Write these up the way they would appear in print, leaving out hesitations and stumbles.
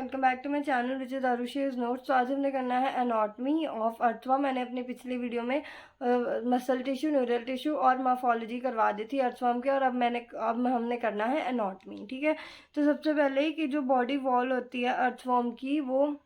Welcome back to my channel which is Arushi's notes. तो आज हमने करना है एनाटॉमी ऑफ अर्थवर्म। मैंने अपनी पिछली वीडियो में मसल टिश्यू, न्यूरल टिश्यू और मॉर्फोलॉजी करवा दी थी अर्थवर्म के, और अब हमने करना है एनाटॉमी। ठीक है, तो सबसे पहले कि जो बॉडी वॉल होती है अर्थवर्म की, वो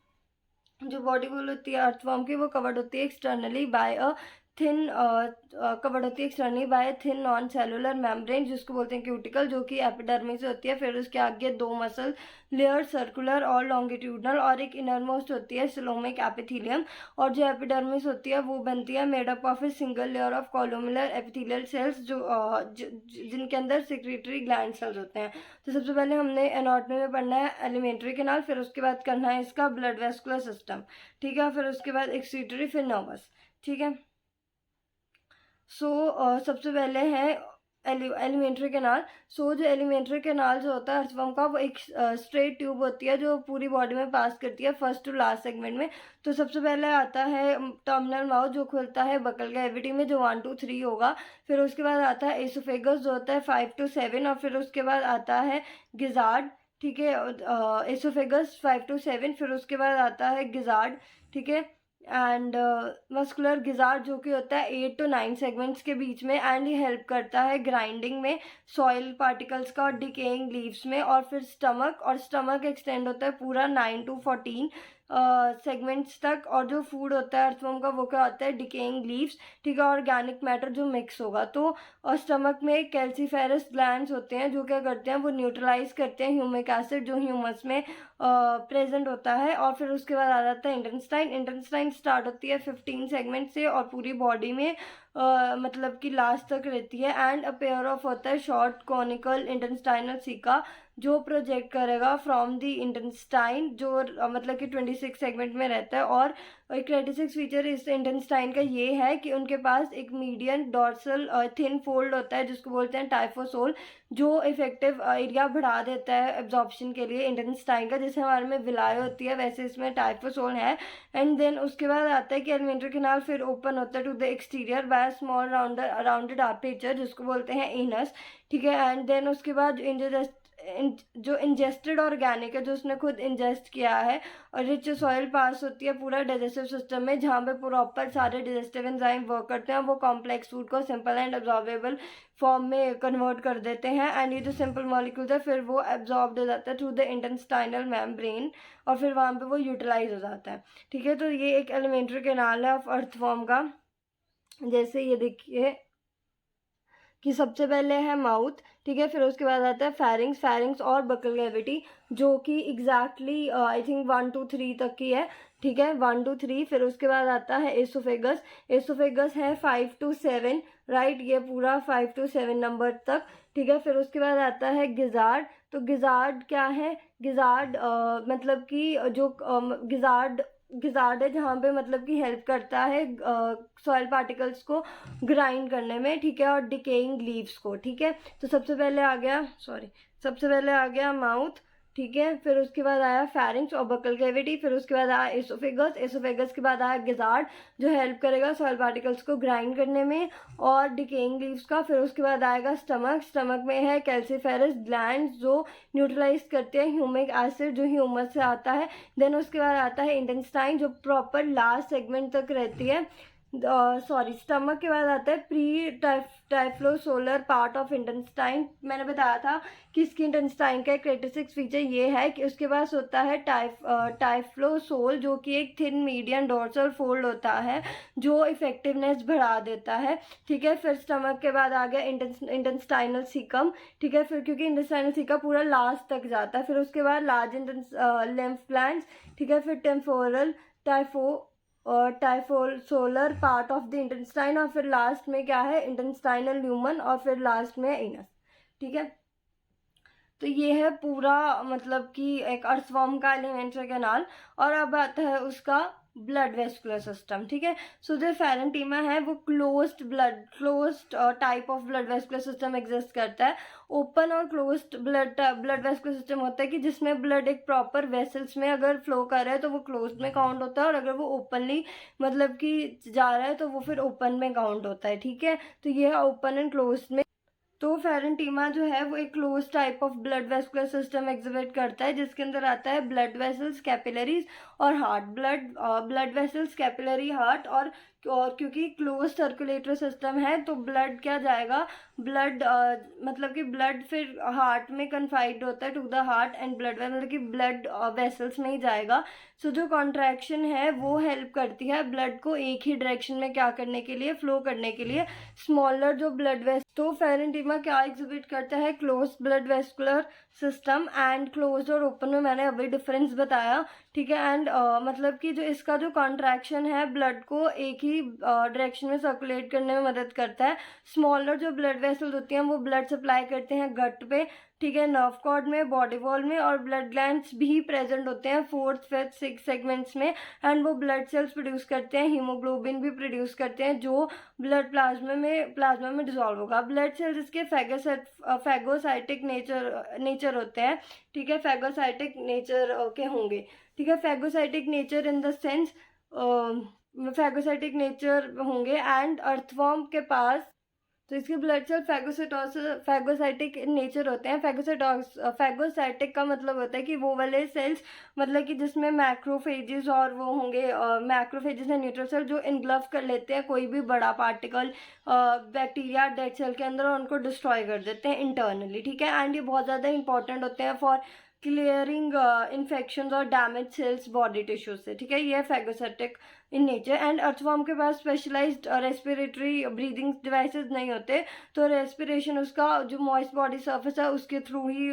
कवर्ड होती है externally by a thin covered होती है externally by thin non cellular membrane, जिसको बोलते हैं क्यूटिकल, जो कि एपिडर्मिस से होती है। फिर उसके आगे दो मसल लेयर, सर्कुलर और लॉन्गिट्यूडनल, और एक इनरमोस्ट होती है सिलोमिक एपिथेलियम। और जो एपिडर्मिस होती है वो बनती है made up of a single layer of columnar epithelial cells, जिनके अंदर सिक्रीटरी ग्लैंड सेल्स होते हैं। तो सबसे पहले हमने एनाटॉमी में पढ़ना है एलिमेंट्री कैनाल, फिर उसके बाद करना है इसका ब्लड वेस्कुलर सिस्टम। ठीक है, फिर उसके बाद एक्सक्रीटरी, फिर नर्वस। ठीक है, सबसे पहले है एलिमेंट्री कैनाल। जो एलिमेंट्री कैनाल जो होता है अर्थवर्म का, वो एक स्ट्रेट ट्यूब होती है जो पूरी बॉडी में पास करती है फर्स्ट टू लास्ट सेगमेंट में। तो सबसे पहले आता है टर्मिनल माउथ, जो खुलता है बकल कैविटी में, जो 1 2 3 होगा। फिर उसके बाद आता है एसोफेगस, जो होता है 5 to 7, और फिर उसके बाद आता है गिजार्ड। ठीक है, एसोफेगस 5 to 7, फिर उसके बाद आता है गिजार्ड। ठीक है, एंड मस्कुलर गिजार्ड जो कि होता है 8 to 9 सेगमेंट्स के बीच में, एंड ये हेल्प करता है ग्राइंडिंग में सॉइल पार्टिकल्स का और डिकेइंग लीव्स में। और फिर स्टमक एक्सटेंड होता है पूरा 9 to 14 सेगमेंट्स तक। और जो फूड होता है अर्थवर्म का, वो क्या होता है डिकेइंग लीव्स। ठीक है, ऑर्गेनिक मैटर जो मिक्स होगा। तो और स्टमक में कैल्सीफेरस ग्लैंड्स होते हैं, जो क्या करते हैं, वो न्यूट्रलाइज करते हैं ह्यूमिक एसिड जो ह्यूमस में प्रेजेंट होता है। और फिर उसके बाद आ जाता है इंटेस्टाइन स्टार्ट होती है 15 सेगमेंट से और पूरी बॉडी में मतलब कि लास्ट तक रहती है। एंड अ पेयर ऑफ होता है शॉर्ट कॉनिकल इंटेस्टाइनल सीका, जो प्रोजेक्ट करेगा फ्रॉम दी इंटेस्टाइन, जो मतलब कि 26 सेगमेंट में रहता है। और एक क्रेटिसिक फीचर इस इंटेस्टाइन का ये है कि उनके पास एक मीडियन डॉर्सल थिन फोल्ड होता है, जिसको बोलते हैं टाइफोसोल, जो इफेक्टिव एरिया बढ़ा देता है एब्जॉर्प्शन के लिए इंटेस्टाइन का। जैसे हमारे में विलाय होती है, वैसे इसमें टाइफोसोल है। एंड देन उसके बाद आता है कि एलिमेंट्री कैनाल फिर ओपन होता है to the exterior by small rounded aperture, जिसको बोलते हैं एनस। ठीक है, एंड देन उसके बाद जो इंजेस्टेड ऑर्गेनिक है, जो उसने खुद इंजेस्ट किया है, और रिच सॉइल पास होती है पूरा डाइजेस्टिव सिस्टम में, जहाँ पे प्रॉपर सारे डाइजेस्टिव एंजाइम वर्क करते हैं। वो कॉम्प्लेक्स फूड को सिंपल एंड एब्जॉर्बेबल फॉर्म में कन्वर्ट कर देते हैं। एंड ये जो सिंपल मॉलिक्यूल्स है फिर वो एब्जॉर्ब हो जाता है थ्रू द इंटेस्टाइनल मेम्ब्रेन, और फिर वहाँ पे वो यूटिलाइज हो जाता है। ठीक है, तो ये एक एलिमेंट्री कैनाल है ऑफ अर्थवर्म का। जैसे ये देखिए कि सबसे पहले है माउथ। ठीक है, फिर उसके बाद आता है फेरिंग्स और बकल कैविटी, जो कि एग्जैक्टली आई थिंक 1 to 3 तक की है। ठीक है, 1 to 3। फिर उसके बाद आता है एसोफेगस है 5 to 7, राइट, ये पूरा 5 to 7 नंबर तक। ठीक है, फिर उसके बाद आता है गिजार्ड। तो गिजार्ड क्या है, गिजार्ड मतलब कि जो गिजार्ड है, जहाँ पे मतलब कि हेल्प करता है सॉइल पार्टिकल्स को ग्राइंड करने में। ठीक है, और डिकेइंग लीव्स को। ठीक है, तो सबसे पहले आ गया माउथ। ठीक है, फिर उसके बाद आया फेरिंग्स और बकल कैविटी, फिर उसके बाद आया एसोफेगस के बाद आया गिजार्ड, जो हेल्प करेगा सॉइल पार्टिकल्स को ग्राइंड करने में और डिकेइंग लीव्स का। फिर उसके बाद आएगा स्टमक में है कैल्सीफेरस ग्लैंड, जो न्यूट्रलाइज करते हैं ह्यूमिक एसिड जो ह्यूमस से आता है। देन उसके बाद आता है इंटेस्टाइन, जो प्रॉपर लास्ट सेगमेंट तक रहती है। स्टमक के बाद आता है प्री टाइफ्लोसोलर पार्ट ऑफ इंटेस्टाइन। मैंने बताया था कि इसकी इंटेस्टाइन का क्रेटिसिक फीचर ये है कि उसके पास होता है टाइफ्लोसोल, जो कि एक थिन मीडियम डोर्सल फोल्ड होता है, जो इफेक्टिवनेस बढ़ा देता है। ठीक है, फिर स्टमक के बाद आ गया इंटेस्टाइनल सीकम। ठीक है, फिर क्योंकि इंटेस्टाइनल सीकम पूरा लास्ट तक जाता है। फिर उसके बाद लार्ज लिम्फ ग्लैंड्स। ठीक है, फिर टेम्पोरल और टाइफोसोलर पार्ट ऑफ द इंटेस्टाइन, और फिर लास्ट में क्या है इंटेस्टाइनल ल्यूमन, और फिर लास्ट में एनस। ठीक है, तो ये है पूरा मतलब कि एक अर्थवर्म का एलिमेंट्री कैनाल। और अब आता है उसका ब्लड वेस्कुलर सिस्टम। ठीक है, सो जो फेरेंटीमा है वो closed type of blood vascular system exist करता है। ओपन और क्लोज्ड ब्लड वेस्कुलर सिस्टम होता है कि जिसमें ब्लड एक प्रॉपर वेसल्स में अगर फ्लो कर रहा है तो वो क्लोज्ड में काउंट होता है, और अगर वो ओपनली मतलब कि जा रहा है तो वो फिर ओपन में काउंट होता है। ठीक है, तो ये है ओपन एंड क्लोज्ड में तो फेरेंटीमा जो है वो एक close type of blood vascular system exhibit करता है, जिसके अंदर आता है ब्लड वेसल्स, कैपिलरीज और heart. Blood vessels, capillary, heart और क्योंकि क्लोज सर्कुलेटरी सिस्टम है तो ब्लड क्या जाएगा, ब्लड मतलब कि ब्लड फिर हार्ट में कन्फाइंड होता है to the heart and blood, मतलब कि ब्लड वेसल्स में ही जाएगा। सो जो कॉन्ट्रैक्शन है वो हेल्प करती है ब्लड को एक ही डायरेक्शन में क्या करने के लिए, फ्लो करने के लिए। स्मॉलर जो ब्लड वेस तो फेरेंटीमा क्या एग्जिबिट करता है, close blood vascular system and close और ओपन में मैंने अभी डिफरेंस बताया, ठीक है। एंड मतलब कि जो इसका जो कॉन्ट्रैक्शन है ब्लड को एक ही डायरेक्शन में सर्कुलेट करने में मदद करता है। स्मॉलर जो ब्लड वेसल्स होती हैं वो ब्लड सप्लाई करते हैं गट पे, ठीक है, नर्व कॉर्ड में, बॉडी वॉल में, और ब्लड ग्लैंड्स भी प्रेजेंट होते हैं फोर्थ, फिफ्थ, सिक्स सेगमेंट्स में। एंड वो ब्लड सेल्स प्रोड्यूस करते हैं, हीमोग्लोबिन भी प्रोड्यूस करते हैं जो ब्लड प्लाज्मा में डिसॉल्व होगा। ब्लड सेल्स इसके फैगोसाइटिक नेचर होते हैं, ठीक है, फैगोसाइटिक नेचर के होंगे, ठीक है, phagocytic nature in the sense phagocytic nature होंगे। एंड अर्थवॉर्म के पास तो इसके ब्लड सेल फैगोसाइटिक नेचर होते हैं। फैगोसाइटिक का मतलब होता है कि वो वाले सेल्स, मतलब कि जिसमें मैक्रोफेजेस और वो होंगे, मैक्रोफेजेस एंड न्यूट्रल सेल जो इनग्लव कर लेते हैं कोई भी बड़ा पार्टिकल बैक्टीरिया डेड सेल के अंदर और उनको डिस्ट्रॉय कर देते हैं इंटरनली, ठीक है। एंड ये बहुत ज़्यादा इंपॉर्टेंट होते हैं फॉर क्लियरिंग इन्फेक्शन और डैमेज सेल्स बॉडी टिश्यूज से, ठीक है। ये phagocytic in nature. And earthworm के पास स्पेशलाइज्ड रेस्पिरेटरी ब्रीदिंग डिवाइसेस नहीं होते, तो रेस्पिरेशन उसका जो मॉइस्ट बॉडी सर्फेस है उसके थ्रू ही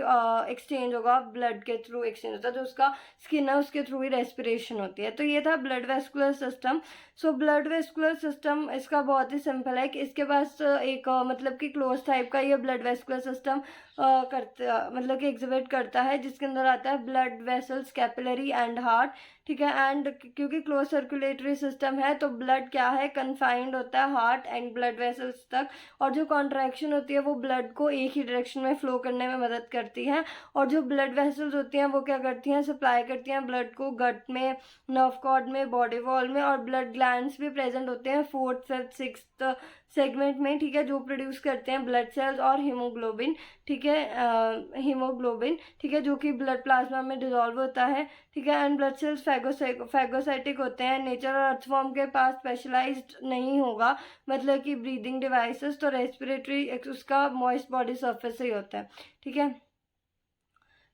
एक्सचेंज होगा, ब्लड के थ्रू एक्सचेंज होता है, जो उसका स्किन है उसके थ्रू ही रेस्पिरेशन होती है। तो ये था blood vascular system. So blood vascular system इसका बहुत ही सिंपल है कि इसके पास एक मतलब कि क्लोज टाइप का ये ब्लड वेस्कुलर सिस्टम मतलब कि एग्जिबिट करता है, जिसके अंदर आता है blood vessels, capillary and heart, ठीक है। एंड क्योंकि क्लोज सर्कुलेटरी सिस्टम है तो ब्लड क्या है, कन्फाइंड होता है हार्ट एंड ब्लड वेसल्स तक, और जो कॉन्ट्रैक्शन होती है वो ब्लड को एक ही डायरेक्शन में फ्लो करने में मदद करती है। और जो ब्लड वेसल्स होती हैं वो क्या करती हैं, सप्लाई करती हैं ब्लड को गट में, नर्व कॉर्ड में, बॉडी वॉल में, और ब्लड ग्लैंड्स भी प्रेजेंट होते हैं फोर्थ, फिफ्थ, सिक्स्थ सेगमेंट में, ठीक है, जो प्रोड्यूस करते हैं ब्लड सेल्स और हीमोग्लोबिन, ठीक है, हीमोग्लोबिन, ठीक है, जो कि ब्लड प्लाज्मा में डिसॉल्व होता है, ठीक है। एंड ब्लड सेल्स फैगोसाइटिक होते हैं नेचर, और अर्थवॉर्म के पास स्पेशलाइज्ड नहीं होगा, मतलब कि ब्रीदिंग डिवाइसेस, तो रेस्पिरेटरी उसका मॉइस्ट बॉडी सरफेस से ही होता है, ठीक है।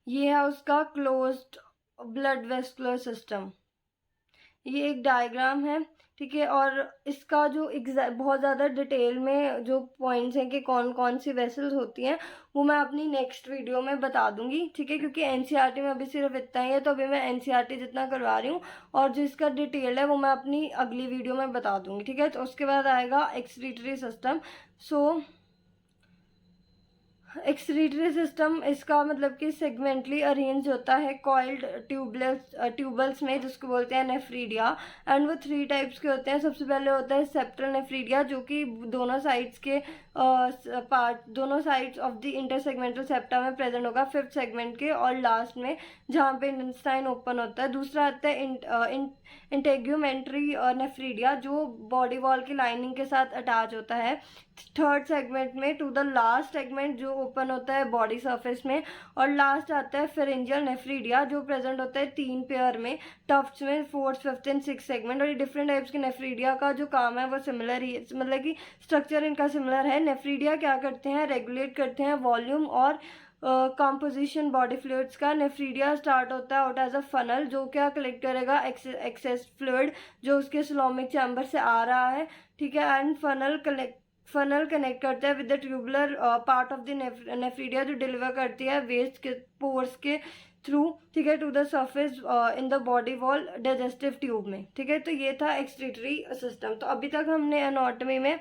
ये है उसका क्लोज्ड ब्लड वेस्कुलर सिस्टम। ये एक डायग्राम है, ठीक है। और इसका जो बहुत ज़्यादा डिटेल में जो पॉइंट्स हैं कि कौन कौन सी वेसल्स होती हैं वो मैं अपनी नेक्स्ट वीडियो में बता दूंगी, ठीक है, क्योंकि एनसीईआरटी में अभी सिर्फ इतना ही है, तो अभी मैं एनसीईआरटी जितना करवा रही हूँ और जो इसका डिटेल है वो मैं अपनी अगली वीडियो में बता दूंगी, ठीक है। तो उसके बाद आएगा एक्सक्रीटरी सिस्टम। सो एक्सक्रीटरी सिस्टम इसका मतलब कि सेगमेंटली अरेंज होता है कॉइल्ड ट्यूबल्स में, जिसको बोलते हैं नेफ्रीडिया। एंड वो 3 टाइप्स के होते हैं। सबसे पहले होता है सेप्टल नेफ्रीडिया, जो कि दोनों साइड्स के दोनों sides of the intersegmental septa में प्रेजेंट होगा, 5th सेगमेंट के और लास्ट में जहाँ पे इंटेस्टाइन ओपन होता है। दूसरा आता है इंटेग्यूमेंट्री नेफ्रीडिया, जो बॉडी वॉल की लाइनिंग के साथ अटैच होता है 3rd सेगमेंट में टू द लास्ट सेगमेंट जो ओपन होता है बॉडी सरफेस में। और लास्ट आता है फेरेंजियल नेफ्रीडिया, जो प्रेजेंट होता है 3 पेयर में, टफ्ट्स में, 4th, 5th and 6th segment. और ये डिफरेंट टाइप्स के नेफ्रीडिया का जो काम है वो सिमिलर ही है, मतलब कि स्ट्रक्चर इनका सिमिलर है। नेफ्रीडिया क्या करते हैं, रेगुलेट करते हैं वॉल्यूम और कंपोजिशन बॉडी फ्लूइड्स का। नेफ्रीडिया स्टार्ट होता है आउट एज अ फनल, जो क्या कलेक्ट करेगा एक्सेस फ्लूइड जो उसके स्लोमिक चैम्बर से आ रहा है, ठीक है। एंड फनल कनेक्ट करता है with the tubular part of the nephridia, जो डिलीवर करती है वेस्ट के पोर्स के थ्रू, ठीक है, to the surface in the body wall digestive tube में, ठीक है। तो ये था एक्सक्रीटरी सिस्टम। तो अभी तक हमने एनाटॉमी में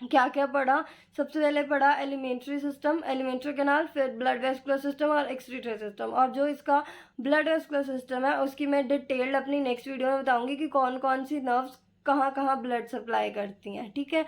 क्या क्या पढ़ा, सबसे पहले पढ़ा एलिमेंट्री सिस्टम, एलिमेंट्री कैनाल, फिर ब्लड वेस्कुलर सिस्टम और एक्सक्रीटरी सिस्टम। और जो इसका ब्लड वेस्कुलर सिस्टम है उसकी मैं डिटेल्ड अपनी नेक्स्ट वीडियो में बताऊंगी कि कौन कौन सी नर्व्स कहाँ कहाँ ब्लड सप्लाई करती हैं, ठीक है।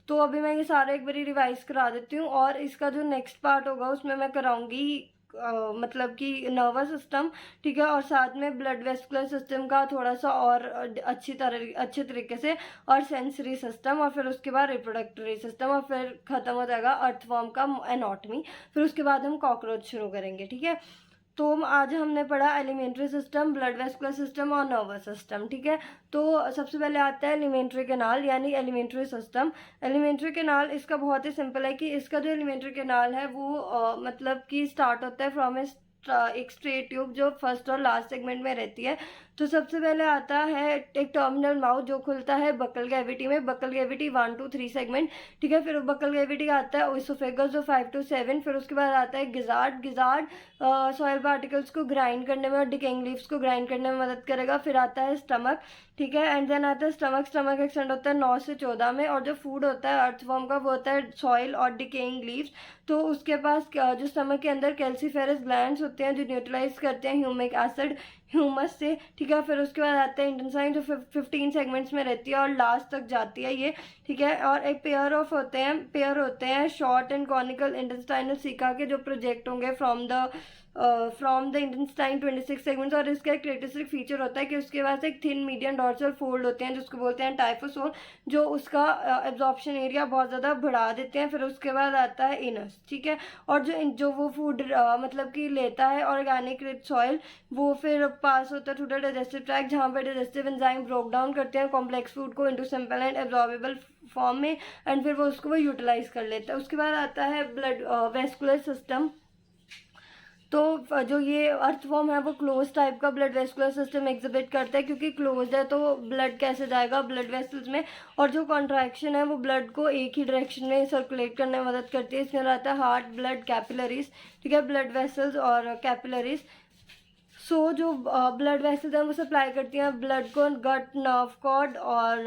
तो अभी मैं ये सारे एक बारी रिवाइज करा देती हूँ, और इसका जो नेक्स्ट पार्ट होगा उसमें मैं कराऊंगी मतलब कि नर्वस सिस्टम, ठीक है, और साथ में ब्लड वेस्कुलर सिस्टम का थोड़ा सा और अच्छे तरीके से, और सेंसरी सिस्टम, और फिर उसके बाद रिप्रोडक्टरी सिस्टम, और फिर खत्म हो जाएगा अर्थवर्म का एनाटॉमी। फिर उसके बाद हम कॉकरोच शुरू करेंगे, ठीक है। तो आज हमने पढ़ा alimentary system, blood vascular system और नर्वस सिस्टम, ठीक है। तो सबसे पहले आता है एलिमेंट्री कैनाल यानी एलिमेंट्री सिस्टम। एलिमेंट्री कैनाल इसका बहुत ही सिंपल है कि इसका जो एलिमेंट्री कैनाल है वो मतलब कि स्टार्ट होता है फ्रॉम एक स्ट्रेट ट्यूब जो फर्स्ट और लास्ट सेगमेंट में रहती है। तो सबसे पहले आता है एक टर्मिनल माउथ जो खुलता है बकल कैविटी में, बकल कैविटी 1 to 3 सेगमेंट, ठीक है। फिर बकल कैविटी आता है ओइसोफेगस जो 5 to 7। फिर उसके बाद आता है गिजार्ड, गिजार्ड सॉइल पार्टिकल्स को ग्राइंड करने में और डिकेइंग लीव्स को ग्राइंड करने में मदद करेगा। फिर आता है स्टमक, ठीक है, एंड देन आता है स्टमक। स्टमक एक्सटेंड होता है 9 से 14 में, और जो फूड होता है अर्थवर्म का वो होता है सॉइल और डिकेइंग लीव्स। तो उसके पास जो स्टमक के अंदर कैल्सीफेरस ग्लैंड्स होते हैं जो न्यूट्रलाइज करते हैं ह्यूमिक एसिड ह्यूमस से, ठीक है। फिर उसके बाद आता है इंटेस्टाइन जो 15 सेगमेंट्स में रहती है और लास्ट तक जाती है ये, ठीक है। और एक पेयर होते हैं short and conical intestinal caeca के जो प्रोजेक्ट होंगे फ्रॉम द इंटेस्टाइन 26 सेगमेंट्स। और इसका एक कैरेक्टरिस्टिक फीचर होता है कि उसके पास एक थिन मीडियम डॉर्सल फोल्ड होते हैं जिसको बोलते हैं टाइफोसोल, जो उसका एब्जॉर्प्शन एरिया बहुत ज़्यादा बढ़ा देते हैं। फिर उसके बाद आता है इनस, ठीक है। और जो वो फूड मतलब कि लेता है ऑर्गेनिक रिच सॉइल, वो फिर पास होता है थ्रू द डाइजेस्टिव ट्रैक्ट जहाँ पे डाइजेस्टिव एंजाइम ब्रोक डाउन करते हैं कॉम्प्लेक्स फूड को into simple and absorbable form में, एंड फिर वो उसको यूटिलाइज कर लेता है। उसके बाद आता है ब्लड वेस्कुलर सिस्टम। तो जो ये अर्थवर्म है वो क्लोज टाइप का ब्लड वेस्कुलर सिस्टम एग्जिबिट करता है, क्योंकि क्लोज है तो ब्लड कैसे जाएगा ब्लड वेसल्स में, और जो कॉन्ट्रैक्शन है वो ब्लड को एक ही डायरेक्शन में सर्कुलेट करने में मदद करती है। इसमें रहता है हार्ट, ब्लड, कैपिलरीज, ठीक है, ब्लड वेसल्स और कैपिलरीज। जो ब्लड वेसल्स हैं वो सप्लाई करती हैं ब्लड को गट, नर्व कॉर्ड और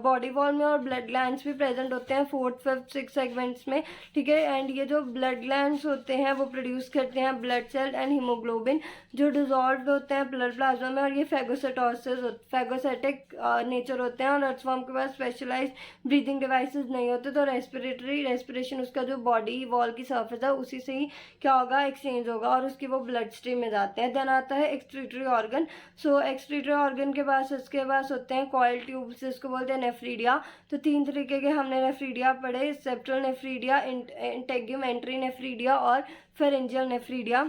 बॉडी वॉल में, और ब्लड ग्लैंड्स भी प्रेजेंट होते हैं 4th, 5th, 6th सेगमेंट्स में, ठीक है। एंड ये जो ब्लड ग्लैंड्स होते हैं वो प्रोड्यूस करते हैं ब्लड सेल एंड हीमोग्लोबिन जो डिजॉल्व होते हैं ब्लड प्लाज्मा में, और ये फैगोसाइटिक नेचर होते हैं। और अर्थवर्म के पास स्पेशलाइज ब्रीदिंग डिवाइसेस नहीं होते, तो रेस्पिरेशन उसका जो बॉडी वॉल की सर्फेस है उसी से ही क्या होगा, एक्सचेंज होगा, और उसकी वो ब्लड स्ट्रीम में जाते हैं। देन आता है एक्सक्रीटरी ऑर्गन। एक्सक्रीटरी ऑर्गन के पास इसके पास होते हैं कॉइल ट्यूब्स जिसको बोलते हैं नेफ्रीडिया। तो 3 तरीके के हमने नेफ्रीडिया पढ़े, सेप्टल नेफ्रीडिया, इंटेग्यूमेंट्री नेफ्रीडिया और फेरेंजियल नेफ्रीडिया।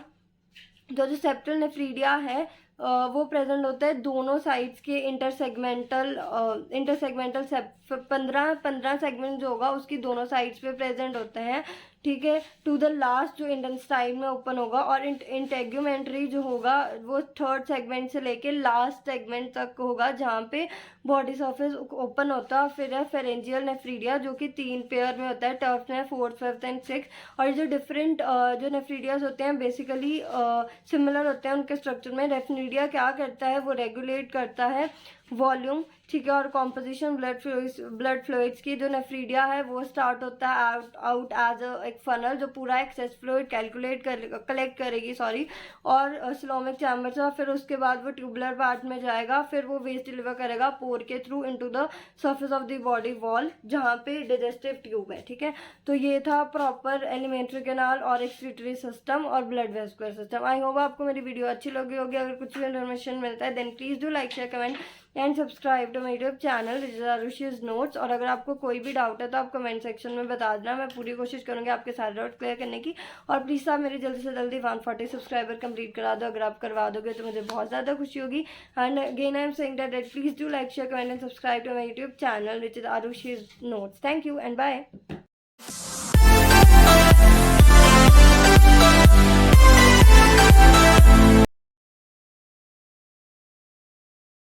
तो जो सेप्टल नेफ्रीडिया है वो प्रेजेंट होता है दोनों साइड्स के इंटरसेगमेंटल 15 सेगमेंट जो होगा उसकी दोनों साइड्स पे प्रेजेंट होते हैं, ठीक है, टू द लास्ट जो इंटेस्टाइन में ओपन होगा। और इंटेग्यूमेंट्री जो होगा वो 3rd सेगमेंट से लेके लास्ट सेगमेंट तक होगा जहाँ पे बॉडी सरफेस ओपन होता है। फिर है फेरेंजियल नेफ्रीडिया जो कि 3 पेयर में होता है, टर्फ में 4th, 5th एंड 6th। और जो डिफरेंट जो नेफ्रीडियाज होते हैं बेसिकली सिमिलर होते हैं उनके स्ट्रक्चर में। नेफ्रीडिया क्या करता है, वो रेगुलेट करता है वॉल्यूम, ठीक है, और कॉम्पोजिशन ब्लड फ्लूइड्स की। जो नेफ्रीडिया है वो स्टार्ट होता है आउट एज एक फनल जो पूरा एक्सेस फ्लूइड कलेक्ट करेगी और सिलोमिक चैम्बर से, और फिर उसके बाद वो ट्यूबुलर पार्ट में जाएगा, फिर वो वेस्ट डिलीवर करेगा पोर के through into the surface of the body wall जहाँ पे डाइजेस्टिव ट्यूब है, ठीक है। तो ये था प्रॉपर एलिमेंट्री कैनाल और एक्सक्रीटरी सिस्टम और blood vascular system. I hope आपको मेरी वीडियो अच्छी लगी होगी। अगर कुछ भी इन्फॉर्मेशन मिलता है then please do like, share, comment and subscribe to my YouTube channel which is Arushi's notes. और अगर आपको कोई भी डाउट है तो आप कमेंट सेक्शन में बता देना, मैं पूरी कोशिश करूँगी आपके सारे डाउट क्लियर करने की। और प्लीज़ आप मेरी जल्दी से जल्दी 140 सब्सक्राइबर कंप्लीट करा दो। अगर आप करवा दोगे तो मुझे बहुत ज़्यादा खुशी होगी। And again I am saying that please do like, share, comment and subscribe to my YouTube channel which is Arushi's notes. Thank you and bye.